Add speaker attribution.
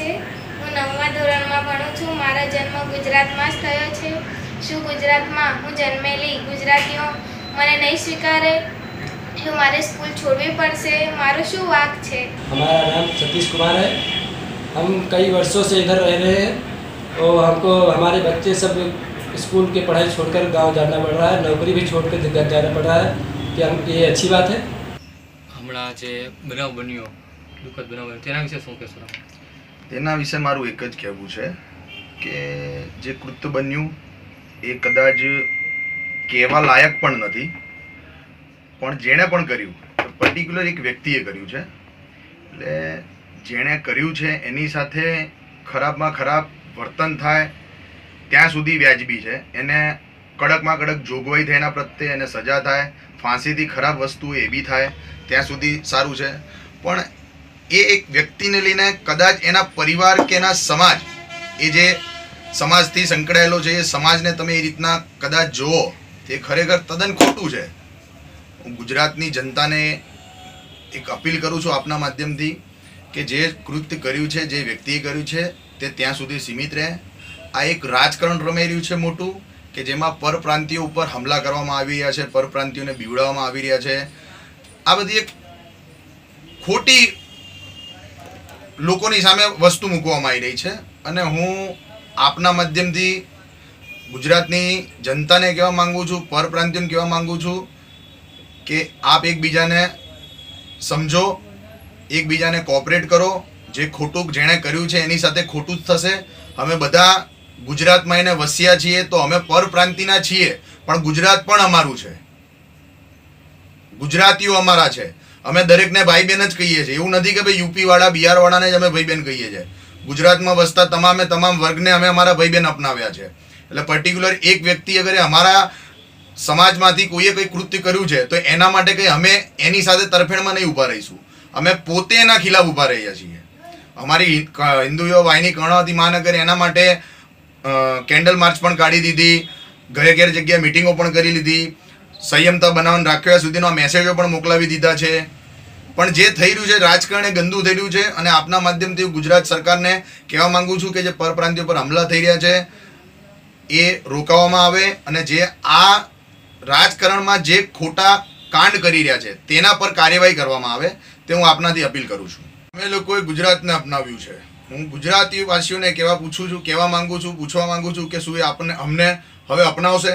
Speaker 1: છે। હું 9મા ધોરણમાં ભણું છું। મારો જન્મ ગુજરાતમાં જ થયો છે। શું ગુજરાતમાં હું જન્મેલી ગુજરાતીઓ મને નહીં સ્વીકારે? શું मारे स्कूल छोड़वी पड़શે? मारो शू वाक छे?
Speaker 2: हमारा नाम सतीश कुमार है। हम कई वर्षों से इधर रह रहे हैं और हमको हमारे बच्चे सब स्कूल की पढ़ाई छोड़कर गांव जाना पड़ रहा है, नौकरी भी छोड़कर जाना पड़ रहा है। क्या ये अच्छी बात है?
Speaker 3: हमણાં જે બનાવ બન્યો, દુઃખદ બનાવ બન્યો, તેના વિશે શું કહેશો?
Speaker 4: તેના વિશે મારું એક જ કહેવું છે કે જે કૃત્ય બન્યું એ કદાચ કહેવા લાયક પણ નથી, પણ જેણે પણ કર્યું પર્ટિક્યુલર એક વ્યક્તિએ કર્યું છે। એટલે જેણે કર્યું છે એની સાથે ખરાબમાં ખરાબ વર્તન થાય ત્યાં સુધી વ્યાજબી છે। એને કડકમાં કડક જોગવાઈ થાય એના પ્રત્યે, એને સજા થાય, ફાંસીથી ખરાબ વસ્તુ એ બી થાય ત્યાં સુધી સારું છે। પણ એ એક વ્યક્તિને લઈને કદાચ એના પરિવાર કે એના સમાજ, એ જે સમાજથી સંકળાયેલો છે એ સમાજને તમે એ રીતના કદાચ જુઓ તે ખરેખર તદ્દન ખોટું છે। હું ગુજરાતની જનતાને એક અપીલ કરું છું આપના માધ્યમથી કે જે કૃત્ય કર્યું છે, જે વ્યક્તિએ કર્યું છે તે ત્યાં સુધી સીમિત રહે। આ એક રાજકારણ રમાઈ રહ્યું છે મોટું, કે જેમાં પરપ્રાંતિયો ઉપર હમલા કરવામાં આવી રહ્યા છે, પરપ્રાંતિયોને બીવડાવવામાં આવી રહ્યા છે। આ બધી એક ખોટી લોકોની સામે વસ્તુ મૂકવામાં આવી રહી છે। અને હું આપના માધ્યમથી ગુજરાતની જનતાને કહેવા માંગુ છું, પરપ્રાંતિયોને કહેવા માંગુ છું કે આપ એકબીજાને સમજો, એકબીજાને કોઓપરેટ કરો। જે ખોટું જેણે કર્યું છે એની સાથે ખોટું જ થશે। અમે બધા ગુજરાતમાં એને વસ્યા છીએ તો અમે પરપ્રાંતિના છીએ, પણ ગુજરાત પણ અમારું છે, ગુજરાતીઓ અમારા છે। અમે દરેકને ભાઈ બહેન જ કહીએ છીએ। એવું નથી કે ભાઈ યુપી વાળા, બિહાર વાળાને જ અમે ભાઈ બહેન કહીએ છીએ। ગુજરાતમાં વસતા તમામે તમામ વર્ગને અમે અમારા ભાઈ બહેન અપનાવ્યા છે। એટલે પર્ટિક્યુલર એક વ્યક્તિ અગર અમારા સમાજમાંથી કોઈએ કંઈ કૃત્ય કર્યું છે તો એના માટે કંઈ અમે એની સાથે તરફેણમાં નહીં ઊભા રહીશું। અમે પોતે એના ખિલાફ ઊભા રહ્યા છીએ। અમારી હિન્દુ યુવા વાહિની કર્ણાવતી મહાનગર એના માટે કેન્ડલ માર્ચ પણ કાઢી દીધી, ઘરે ઘરે જગ્યાએ મિટિંગો પણ કરી લીધી, સંયમતા બનાવવાનું રાખ્યા સુધીનો મેસેજો પણ મોકલાવી દીધા છે। પણ જે થઈ રહ્યું છે રાજકારણ એ ગંદુ થઈ રહ્યું છે। અને આપના માધ્યમથી ગુજરાત સરકારને કહેવા માંગુ છું કે જે પરપ્રાંતિયો પર હમલા થઈ રહ્યા છે એ રોકવામાં આવે, અને જે આ રાજકારણમાં જે ખોટા કાંડ કરી રહ્યા છે તેના પર કાર્યવાહી કરવામાં આવે તે હું આપનાથી અપીલ કરું છું। અમે લોકોએ ગુજરાતને અપનાવ્યું છે। હું ગુજરાતી વાસીઓને કહેવા માંગુ છું, પૂછવા માંગુ છું કે શું એ અમને હવે અપનાવશે?